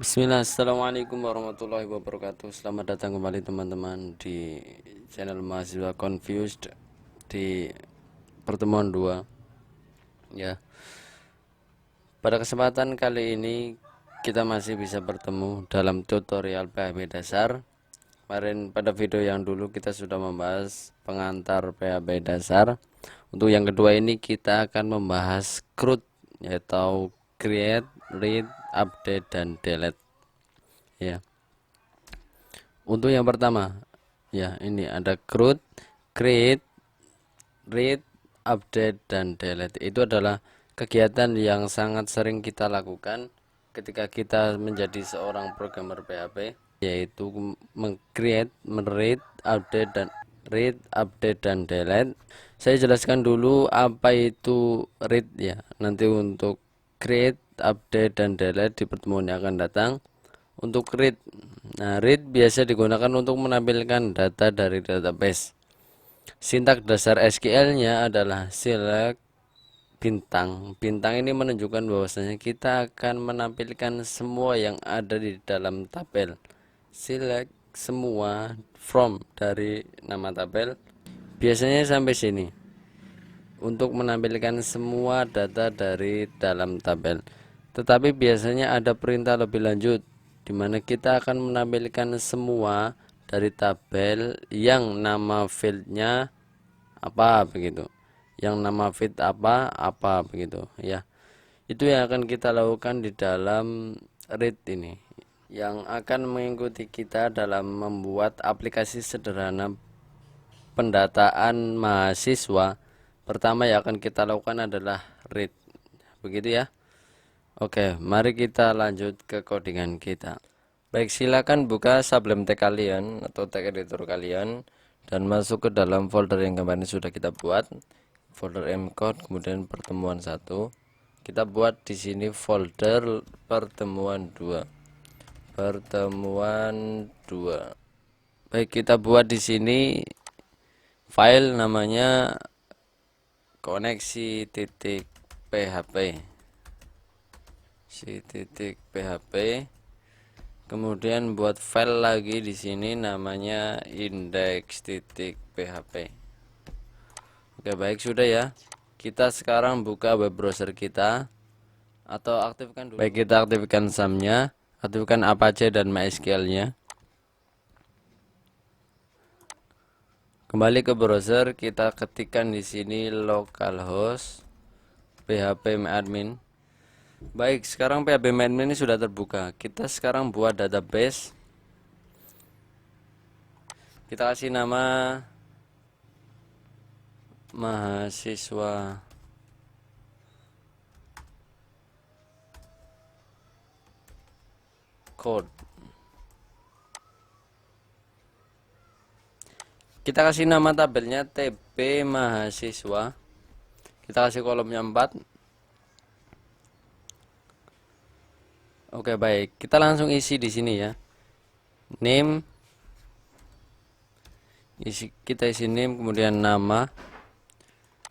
Bismillah, Assalamualaikum warahmatullahi wabarakatuh. Selamat datang kembali teman-teman di channel mahasiswa confused di pertemuan 2 ya. Pada kesempatan kali ini kita masih bisa bertemu dalam tutorial PHP dasar. Kemarin pada video yang dulu kita sudah membahas pengantar PHP dasar. Untuk yang kedua ini kita akan membahas CRUD, yaitu create, read, update, dan delete ya. Untuk yang pertama ya, ini ada CRUD, create, read, update, dan delete. Itu adalah kegiatan yang sangat sering kita lakukan ketika kita menjadi seorang programmer PHP, yaitu meng-create, read, update, dan delete. Saya jelaskan dulu apa itu read ya. Nanti untuk create, update, dan delete di pertemuan yang akan datang. Untuk read, nah read biasa digunakan untuk menampilkan data dari database. Sintak dasar SQL-nya adalah select bintang. Bintang ini menunjukkan bahwasanya kita akan menampilkan semua yang ada di dalam tabel. Select semua from dari nama tabel. Biasanya sampai sini untuk menampilkan semua data dari dalam tabel. Tetapi biasanya ada perintah lebih lanjut di mana kita akan menampilkan semua dari tabel yang nama fieldnya apa begitu, yang nama field apa begitu ya. Itu yang akan kita lakukan di dalam read ini, yang akan mengikuti kita dalam membuat aplikasi sederhana pendataan mahasiswa. Pertama yang akan kita lakukan adalah read, begitu ya. Oke, mari kita lanjut ke codingan kita. Baik, silakan buka Sublime Text kalian atau text editor kalian dan masuk ke dalam folder yang kemarin sudah kita buat, folder mcode, kemudian pertemuan 1. Kita buat di sini folder pertemuan 2. Pertemuan 2. Baik, kita buat di sini file namanya koneksi.php. .php. Kemudian buat file lagi di sini namanya index.php. Oke, baik, sudah ya. Kita sekarang buka web browser kita atau aktifkan dulu. Baik, kita aktifkan SAM-nya, aktifkan Apache dan MySQL-nya. Kembali ke browser, kita ketikkan di sini localhost phpMyAdmin. Baik, sekarang phpMyAdmin ini sudah terbuka. Kita sekarang buat database. Kita kasih nama mahasiswa code. Kita kasih nama tabelnya TB mahasiswa. Kita kasih kolomnya 4. Oke, baik. Kita langsung isi di sini ya. Name. Kita isi name, kemudian nama,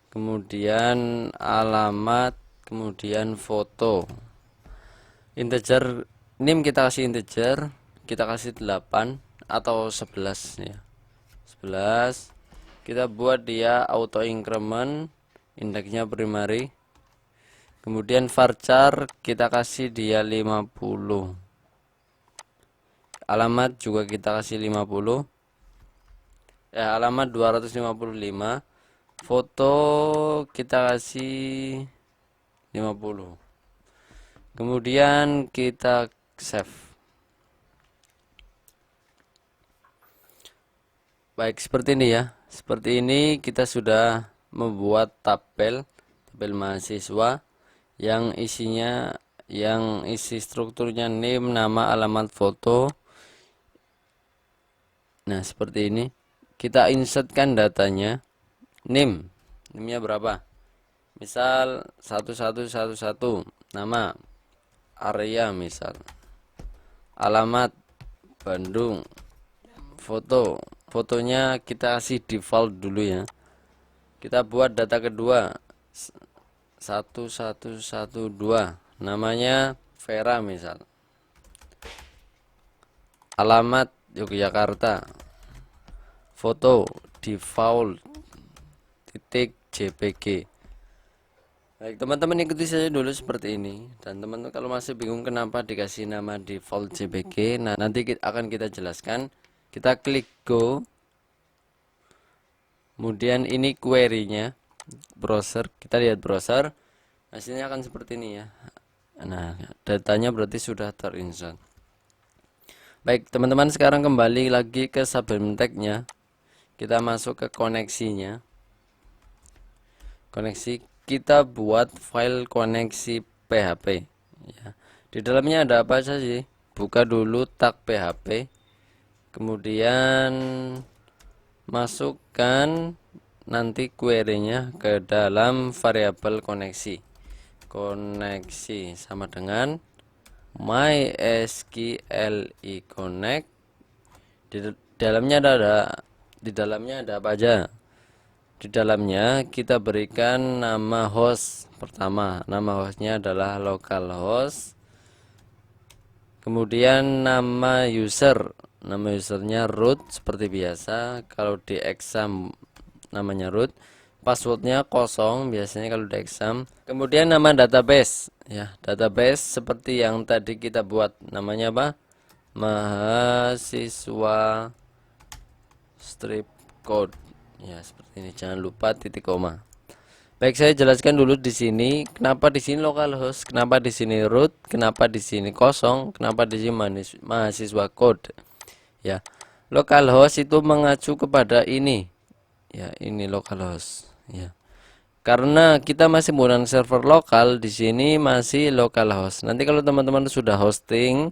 kemudian alamat, kemudian foto. Integer, name kita kasih integer, kita kasih 8 atau 11 ya. 11. Kita buat dia auto increment, indeksnya primary. Kemudian varchar kita kasih dia 50. Alamat juga kita kasih 50. Ya, alamat 255. Foto kita kasih 50. Kemudian kita save. Baik, seperti ini ya. Seperti ini kita sudah membuat tabel mahasiswa yang isinya, yang isi strukturnya name, nama, alamat, foto. Nah, seperti ini. Kita insertkan datanya. Name-nya berapa? Misal 1111. Nama area misal. Alamat Bandung. Fotonya kita kasih default dulu ya. Kita buat data kedua 1112. Namanya Vera misal. alamat Yogyakarta, foto default titik JPG. Baik teman-teman, ikuti saja dulu seperti ini. Dan teman-teman kalau masih bingung kenapa dikasih nama default JPG, nah nanti akan kita jelaskan. Kita klik go, kemudian ini query-nya, browser, kita lihat browser, hasilnya akan seperti ini ya. Nah datanya berarti sudah terinstal. Baik teman-teman, sekarang kembali lagi ke Sublime Text-nya. Kita masuk ke koneksinya. Koneksi, kita buat file koneksi PHP ya. Di dalamnya ada apa saja sih? Buka dulu tag PHP, kemudian masukkan nanti query-nya ke dalam variabel koneksi. Koneksi sama dengan MySQL connect. Di dalamnya ada apa aja? Di dalamnya kita berikan nama host pertama. Nama hostnya adalah localhost. Kemudian nama user. Nama usernya root seperti biasa. Kalau di exam namanya root. Passwordnya kosong biasanya kalau di exam. Kemudian nama database ya, database seperti yang tadi kita buat, namanya apa? Mahasiswa strip code ya, seperti ini. Jangan lupa titik koma. Baik, saya jelaskan dulu di sini kenapa di sini localhost, kenapa di sini root, kenapa di sini kosong, kenapa di sini mahasiswa code ya. Localhost itu mengacu kepada ini ya, ini localhost ya. Karena kita masih menggunakan server lokal, di sini masih localhost. Nanti kalau teman-teman sudah hosting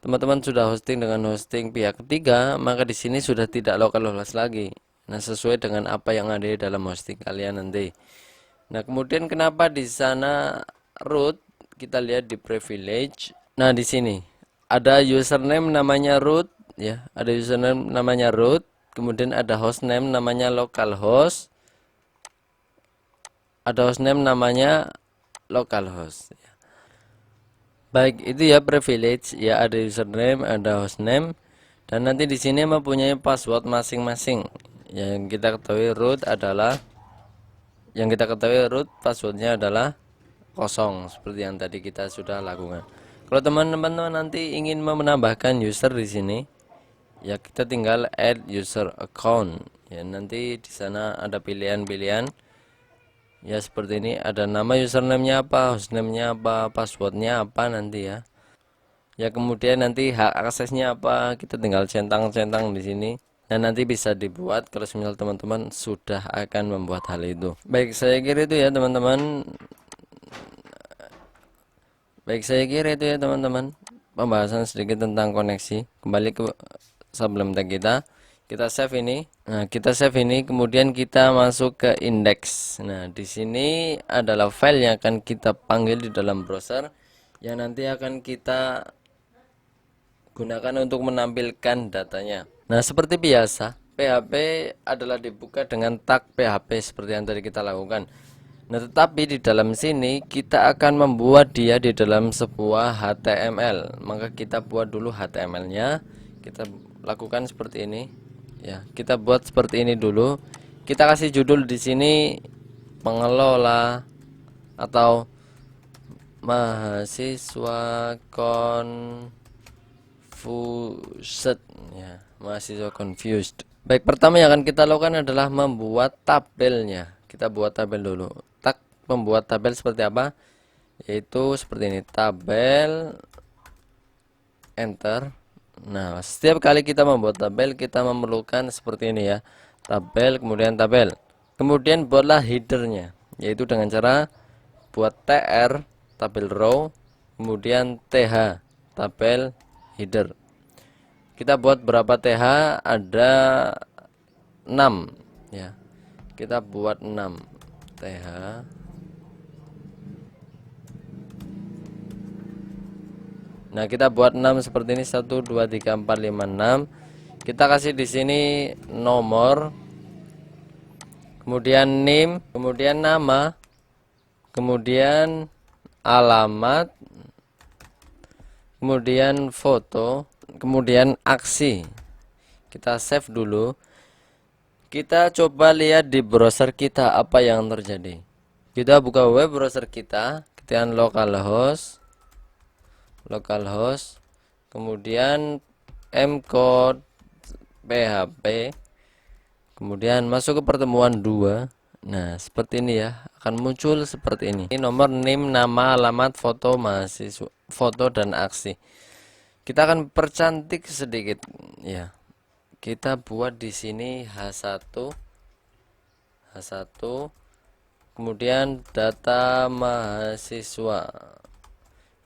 dengan hosting pihak ketiga, maka di sini sudah tidak localhost lagi. Nah, sesuai dengan apa yang ada di dalam hosting kalian nanti. Nah, kemudian kenapa di sana root? Kita lihat di privilege. Nah, di sini ada username namanya root ya, ada username namanya root, kemudian ada hostname namanya localhost, ada hostname namanya localhost ya. Baik, itu ya privilege ya, ada username, ada hostname, dan nanti di sini mempunyai password masing-masing. Yang kita ketahui root passwordnya adalah kosong seperti yang tadi kita sudah lakukan. Kalau teman-teman nanti ingin menambahkan user di sini ya, kita tinggal add user account ya. Nanti di sana ada pilihan-pilihan ya, seperti ini. Ada nama username-nya apa, hostname-nya apa, passwordnya apa nanti ya. Ya, kemudian nanti hak aksesnya apa, kita tinggal centang-centang di sini. Dan nanti bisa dibuat kalau misal teman-teman sudah akan membuat hal itu. Baik, saya kira itu ya teman-teman. Pembahasan sedikit tentang koneksi. Kembali ke Sublime Text kita. Kita save ini. Nah, kita save ini, kemudian kita masuk ke index. Nah, di sini adalah file yang akan kita panggil di dalam browser, yang nanti akan kita gunakan untuk menampilkan datanya. Nah, seperti biasa, PHP adalah dibuka dengan tag PHP seperti yang tadi kita lakukan. Nah, tetapi di dalam sini kita akan membuat dia di dalam sebuah HTML. Maka kita buat dulu HTML-nya. Kita lakukan seperti ini. Ya, kita buat seperti ini dulu. Kita kasih judul di sini pengelola atau mahasiswa confused ya, mahasiswa confused. Baik, pertama yang akan kita lakukan adalah membuat tabelnya. Kita buat tabel dulu. Tak membuat tabel seperti apa? Yaitu seperti ini, tabel, enter. Nah, setiap kali kita membuat tabel kita memerlukan seperti ini ya, tabel kemudian tabel. Kemudian buatlah headernya, yaitu dengan cara buat tr tabel row, kemudian th tabel header. Kita buat berapa th? Ada 6 ya. Kita buat 6 th. Nah, kita buat 6 seperti ini, 1 2 3 4 5 6. Kita kasih di sini nomor, kemudian name, kemudian nama, kemudian alamat, kemudian foto. kemudian aksi. Kita save dulu. Kita coba lihat di browser kita apa yang terjadi. Kita buka web browser kita, ketikkan localhost, kemudian mcode php, kemudian masuk ke pertemuan 2. Nah, seperti ini ya, akan muncul seperti ini. Ini nomor NIM, nama, alamat, foto mahasiswa, foto dan aksi. Kita akan percantik sedikit ya. Kita buat di sini H1, kemudian data mahasiswa.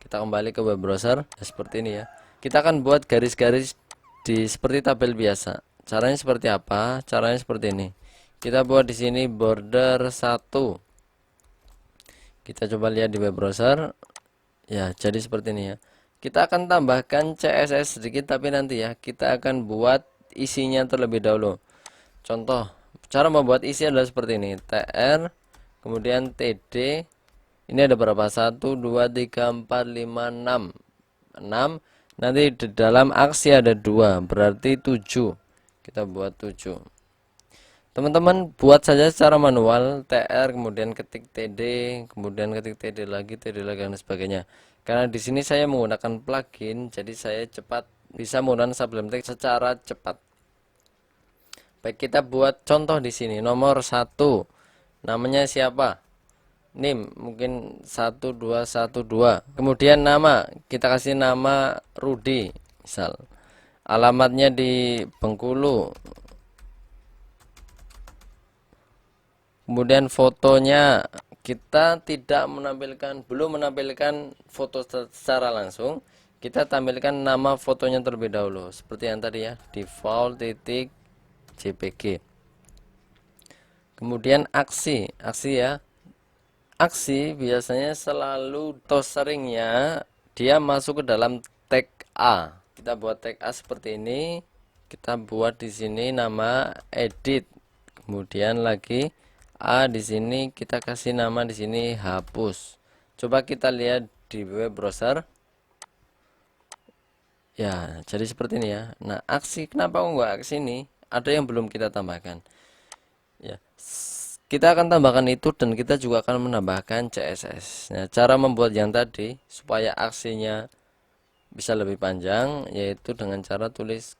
Kita kembali ke web browser seperti ini ya. Kita akan buat garis-garis di seperti tabel biasa. Caranya seperti apa? Caranya seperti ini. Kita buat di sini border 1. Kita coba lihat di web browser. Ya, jadi seperti ini ya. Kita akan tambahkan CSS sedikit, tapi nanti ya kita akan buat isinya terlebih dahulu. Contoh, cara membuat isi adalah seperti ini. TR, kemudian TD. Ini ada berapa? 1, 2, 3, 4, 5, 6. 6. Nanti di dalam aksi ada 2, berarti 7. Kita buat 7. Teman-teman buat saja secara manual, TR kemudian ketik TD, kemudian ketik TD lagi dan sebagainya. Karena di sini saya menggunakan plugin, jadi saya cepat bisa menggunakan Sublime Text secara cepat. Baik, kita buat contoh di sini nomor 1. Namanya siapa? NIM mungkin 1212. Kemudian nama, kita kasih nama Rudi misal. Alamatnya di Bengkulu. Kemudian fotonya kita belum menampilkan foto secara langsung. Kita tampilkan nama fotonya terlebih dahulu seperti yang tadi ya, default titik jpg. Kemudian aksi ya. Aksi biasanya selalu atau seringnya dia masuk ke dalam tag A. Kita buat tag A seperti ini. Kita buat di sini nama edit. Kemudian lagi A di sini kita kasih nama di sini hapus. Coba kita lihat di web browser. Ya, jadi seperti ini ya. Nah, aksi kenapa enggak aksi ini? Ada yang belum kita tambahkan. Ya. Kita akan tambahkan itu dan kita juga akan menambahkan CSS. Nah, cara membuat yang tadi supaya aksinya bisa lebih panjang yaitu dengan cara tulis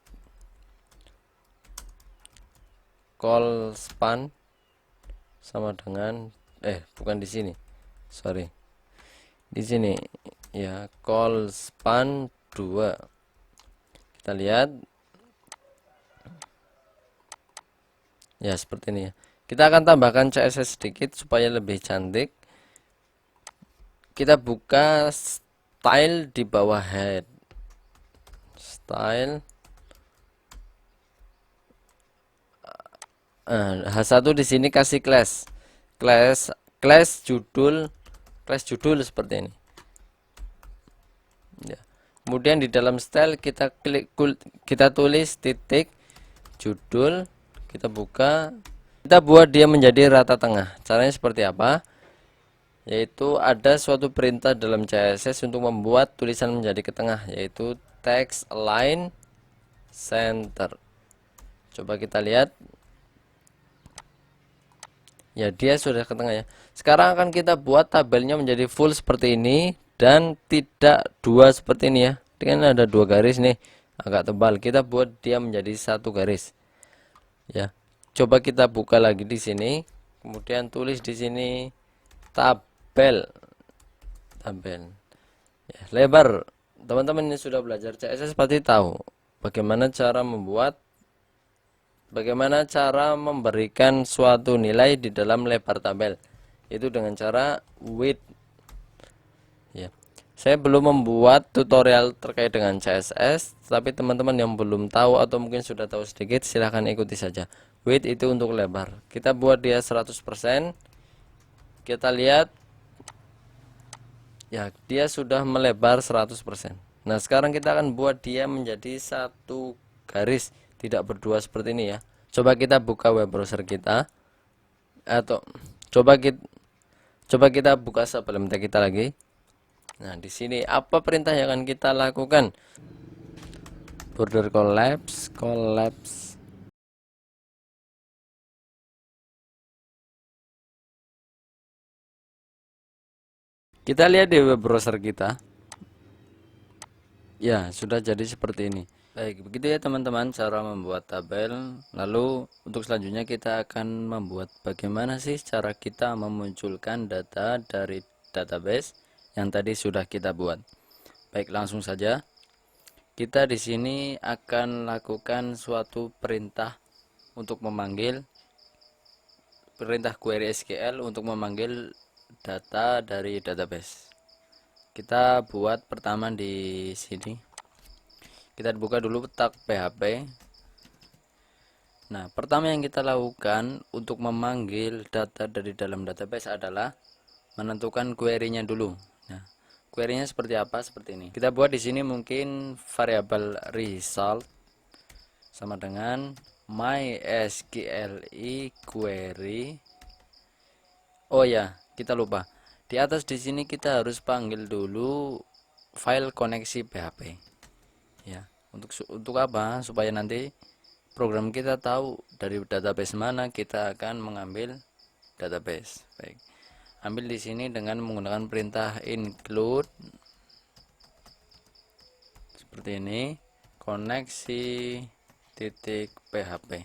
call span sama dengan bukan di sini. Sorry. Di sini ya, call span 2. Kita lihat. Ya, seperti ini ya. Kita akan tambahkan CSS sedikit supaya lebih cantik. Kita buka style di bawah head. Style H1 di sini kasih class judul seperti ini. Ya. Kemudian di dalam style kita tulis titik judul, kita buka, kita buat dia menjadi rata tengah. Caranya seperti apa? Yaitu ada suatu perintah dalam CSS untuk membuat tulisan menjadi ke tengah, yaitu text align center. Coba kita lihat. Ya, dia sudah ke tengah ya. Sekarang akan kita buat tabelnya menjadi full seperti ini dan tidak dua seperti ini ya. Dengan ada 2 garis nih, agak tebal. Kita buat dia menjadi 1 garis. Ya. Coba kita buka lagi di sini, kemudian tulis di sini tabel. Ya, lebar. Teman-teman ini sudah belajar CSS pasti tahu bagaimana cara memberikan suatu nilai di dalam lebar tabel, itu dengan cara width ya. Saya belum membuat tutorial terkait dengan CSS, tapi teman-teman yang belum tahu atau mungkin sudah tahu sedikit silahkan ikuti saja. Width itu untuk lebar, kita buat dia 100%. Kita lihat ya, dia sudah melebar 100%. Nah, sekarang kita akan buat dia menjadi 1 garis, tidak berdua seperti ini ya. Coba kita buka web browser kita, atau coba kita buka Sublime Text kita lagi. Nah, di sini apa perintah yang akan kita lakukan? border collapse. Kita lihat di web browser kita. Ya, sudah jadi seperti ini. Baik, begitu ya teman-teman cara membuat tabel. Lalu untuk selanjutnya kita akan membuat bagaimana sih cara kita memunculkan data dari database yang tadi sudah kita buat. Baik, langsung saja. Kita di sini akan lakukan suatu perintah untuk memanggil perintah query SQL untuk memanggil data dari database. Kita buat pertama di sini. Kita buka dulu tak PHP. Nah, pertama yang kita lakukan untuk memanggil data dari dalam database adalah menentukan query-nya dulu. Nah, query-nya seperti apa? Seperti ini. Kita buat di sini mungkin variabel result sama dengan mysqli query. Oh ya, kita lupa. Di atas di sini kita harus panggil dulu file koneksi PHP. Ya, untuk apa? Supaya nanti program kita tahu dari database mana kita akan mengambil database. Baik. Ambil di sini dengan menggunakan perintah include seperti ini, koneksi titik php.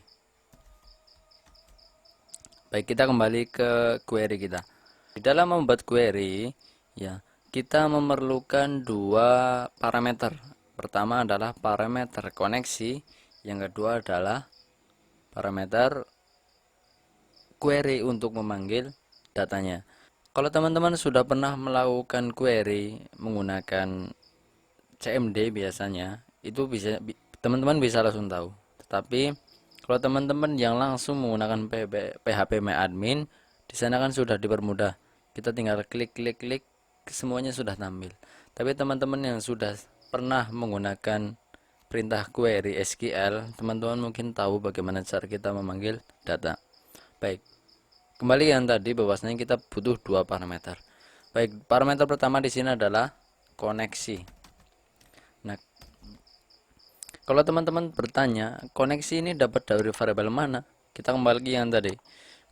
Baik, kita kembali ke query kita. Di dalam membuat query, ya, kita memerlukan dua parameter. Pertama adalah parameter koneksi, yang kedua adalah parameter query untuk memanggil datanya. Kalau teman-teman sudah pernah melakukan query menggunakan CMD biasanya, itu bisa teman-teman bisa langsung tahu. Tetapi kalau teman-teman yang langsung menggunakan PHP MyAdmin, di sana kan sudah dipermudah. Kita tinggal klik, semuanya sudah tampil. Tapi teman-teman yang sudah pernah menggunakan perintah query SQL, teman-teman mungkin tahu bagaimana cara kita memanggil data. Baik, kembali yang tadi bahwasanya kita butuh dua parameter. Baik, parameter pertama di sini adalah koneksi. Nah, kalau teman-teman bertanya, koneksi ini dapat dari variabel mana? Kita kembali ke yang tadi.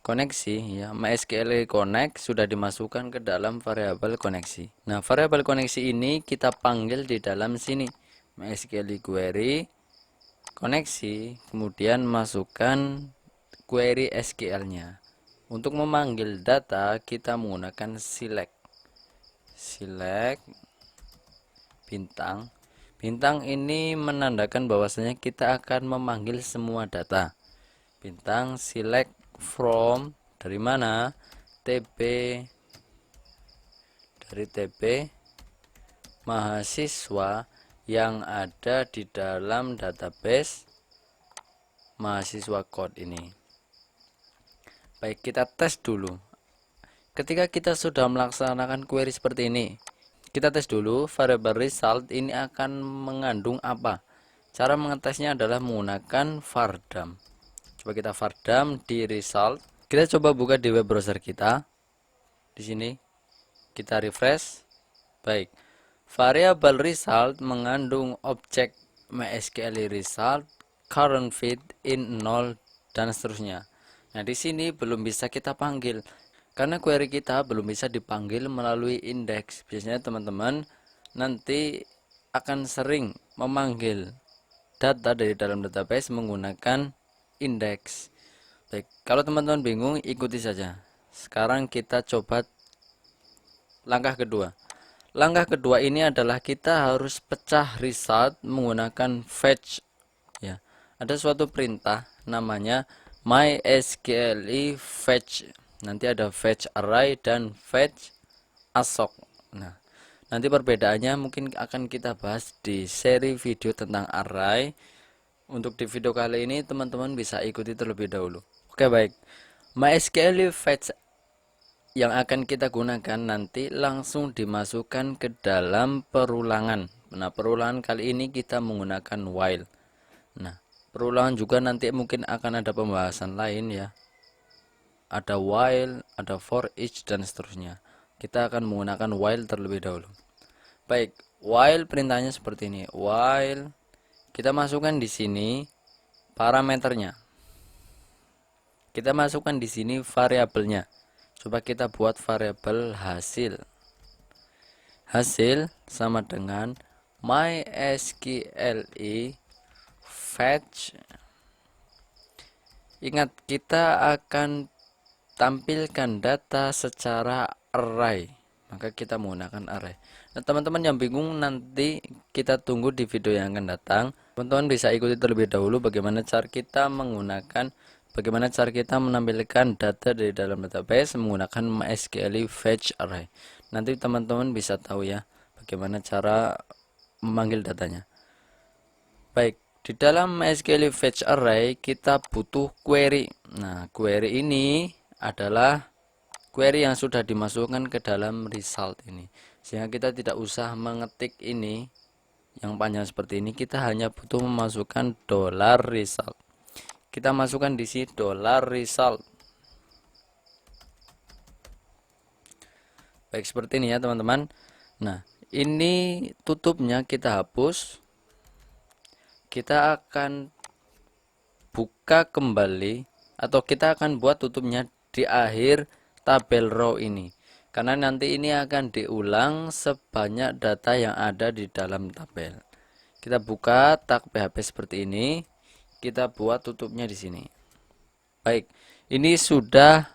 Koneksi, ya, MySQL connect sudah dimasukkan ke dalam variabel koneksi. Nah, variabel koneksi ini kita panggil di dalam sini. MySQL query koneksi, kemudian masukkan query SQL-nya. Untuk memanggil data, kita menggunakan select bintang. Bintang ini menandakan bahwasanya kita akan memanggil semua data. Bintang select from dari mana? TB, dari TB mahasiswa yang ada di dalam database mahasiswa code ini. Baik, kita tes dulu. Ketika kita sudah melaksanakan query seperti ini, kita tes dulu variable result ini akan mengandung apa. Cara mengetesnya adalah menggunakan vardam. Coba kita vardam di result. Kita coba buka di web browser kita. Di sini kita refresh. Baik, variable result mengandung objek MySQL result, current feed in 0 dan seterusnya. Nah, di sini belum bisa kita panggil karena query kita belum bisa dipanggil melalui indeks. Biasanya teman-teman nanti akan sering memanggil data dari dalam database menggunakan indeks. Baik, kalau teman-teman bingung, ikuti saja. Sekarang kita coba langkah kedua. Langkah kedua ini adalah kita harus pecah result menggunakan fetch. Ya, ada suatu perintah namanya mysqli fetch. Nanti ada fetch array dan fetch assoc. Nah, nanti perbedaannya mungkin akan kita bahas di seri video tentang array. Untuk di video kali ini teman-teman bisa ikuti terlebih dahulu. Oke, baik. MySQL fetch yang akan kita gunakan nanti langsung dimasukkan ke dalam perulangan. Nah, perulangan kali ini kita menggunakan while. Nah, perulangan juga nanti mungkin akan ada pembahasan lain ya. Ada while, ada for each dan seterusnya. Kita akan menggunakan while terlebih dahulu. Baik, while perintahnya seperti ini. While kita masukkan di sini parameternya. Kita masukkan di sini variabelnya. Coba kita buat variabel hasil. Hasil sama dengan mysqli fetch. Ingat, kita akan tampilkan data secara array, maka kita menggunakan array. Nah, teman-teman yang bingung, nanti kita tunggu di video yang akan datang. Teman-teman bisa ikuti terlebih dahulu bagaimana cara kita menampilkan data dari dalam database menggunakan MySQL fetch array. Nanti teman-teman bisa tahu ya bagaimana cara memanggil datanya. Baik, di dalam MySQL fetch array kita butuh query. Nah, query ini adalah query yang sudah dimasukkan ke dalam result ini, sehingga kita tidak usah mengetik ini yang panjang seperti ini. Kita hanya butuh memasukkan $result. Kita masukkan di sini $result. Baik, seperti ini ya teman-teman. Nah, ini tutupnya kita hapus. Kita akan buka kembali, atau kita akan buat tutupnya di akhir tabel row ini, karena nanti ini akan diulang sebanyak data yang ada di dalam tabel. Kita buka tag PHP seperti ini, kita buat tutupnya di sini. Baik, ini sudah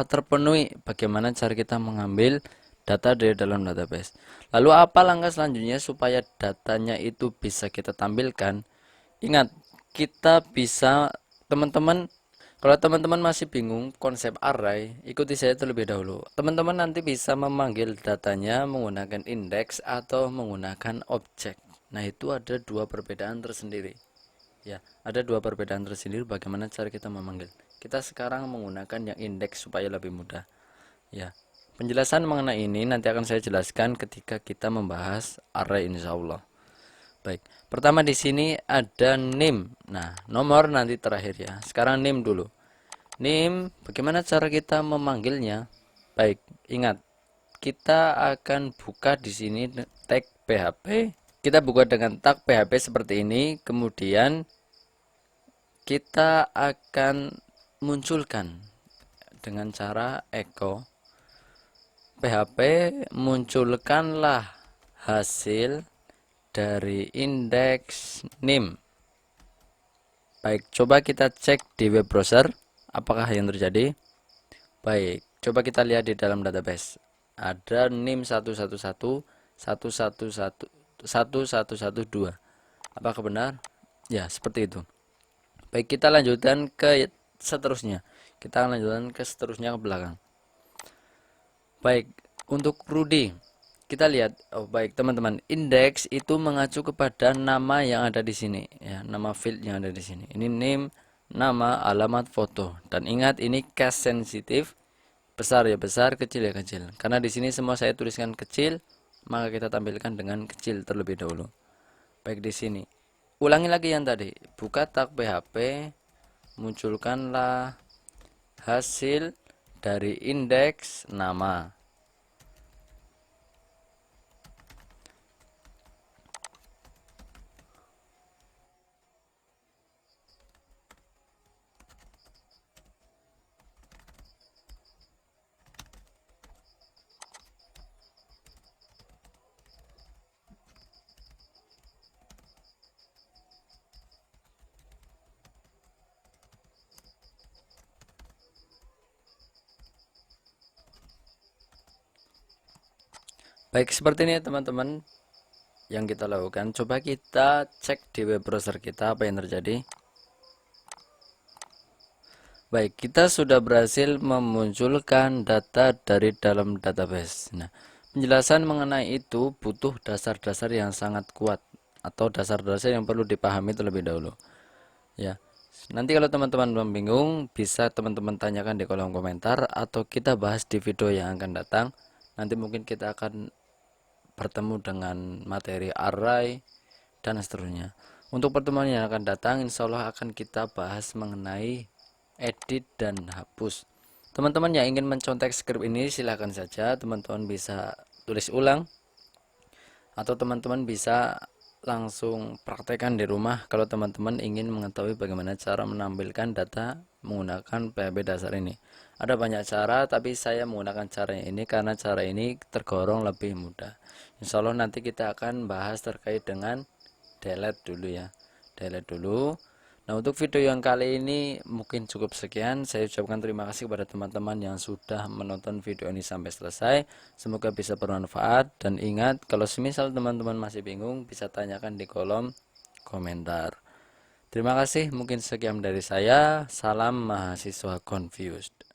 terpenuhi bagaimana cara kita mengambil data dari dalam database. Lalu apa langkah selanjutnya supaya datanya itu bisa kita tampilkan? Ingat, kita bisa, kalau teman-teman masih bingung konsep array, ikuti saya terlebih dahulu. Teman-teman nanti bisa memanggil datanya menggunakan index atau menggunakan objek. Nah, itu ada dua perbedaan tersendiri. Ya, ada dua perbedaan tersendiri bagaimana cara kita memanggil. Kita sekarang menggunakan yang index supaya lebih mudah. Ya, penjelasan mengenai ini nanti akan saya jelaskan ketika kita membahas array, insya Allah. Baik, pertama di sini ada name. Nah, nomor nanti terakhir ya. Sekarang name dulu. Name, bagaimana cara kita memanggilnya? Baik, ingat, kita akan buka di sini tag PHP. Kita buka dengan tag PHP seperti ini, kemudian kita akan munculkan dengan cara echo PHP munculkanlah hasil dari indeks name. Baik, coba kita cek di web browser apakah yang terjadi. Baik, coba kita lihat di dalam database. Ada name 111 1112. Apakah benar? Ya, seperti itu. Baik, kita lanjutkan ke seterusnya. Kita akan lanjutkan ke seterusnya ke belakang. Baik, untuk Rudy kita lihat. Oh, baik teman-teman, indeks itu mengacu kepada nama yang ada di sini ya, nama field yang ada di sini. Ini name, nama, alamat, foto. Dan ingat, ini case sensitif, besar ya besar, kecil ya kecil. Karena di sini semua saya tuliskan kecil, maka kita tampilkan dengan kecil terlebih dahulu. Baik, di sini ulangi lagi yang tadi, buka tag PHP, munculkanlah hasil dari indeks nama. Baik, seperti ini teman-teman yang kita lakukan. Coba kita cek di web browser kita apa yang terjadi. Baik, kita sudah berhasil memunculkan data dari dalam database. Nah, penjelasan mengenai itu butuh dasar-dasar yang sangat kuat, atau dasar-dasar yang perlu dipahami terlebih dahulu. Ya, nanti kalau teman-teman bingung, bisa teman-teman tanyakan di kolom komentar, atau kita bahas di video yang akan datang. Nanti mungkin kita akan bertemu dengan materi array dan seterusnya. Untuk pertemuan yang akan datang, insya Allah akan kita bahas mengenai edit dan hapus. Teman-teman yang ingin mencontek skrip ini, silahkan saja teman-teman bisa tulis ulang, atau teman-teman bisa langsung praktekkan di rumah kalau teman-teman ingin mengetahui bagaimana cara menampilkan data menggunakan PHP dasar ini. Ada banyak cara, tapi saya menggunakan cara ini karena cara ini tergolong lebih mudah. Insya Allah nanti kita akan bahas terkait dengan delete dulu ya. Delete dulu. Nah, untuk video yang kali ini mungkin cukup sekian. Saya ucapkan terima kasih kepada teman-teman yang sudah menonton video ini sampai selesai. Semoga bisa bermanfaat, dan ingat kalau semisal teman-teman masih bingung bisa tanyakan di kolom komentar. Terima kasih, mungkin sekian dari saya. Salam mahasiswa confused.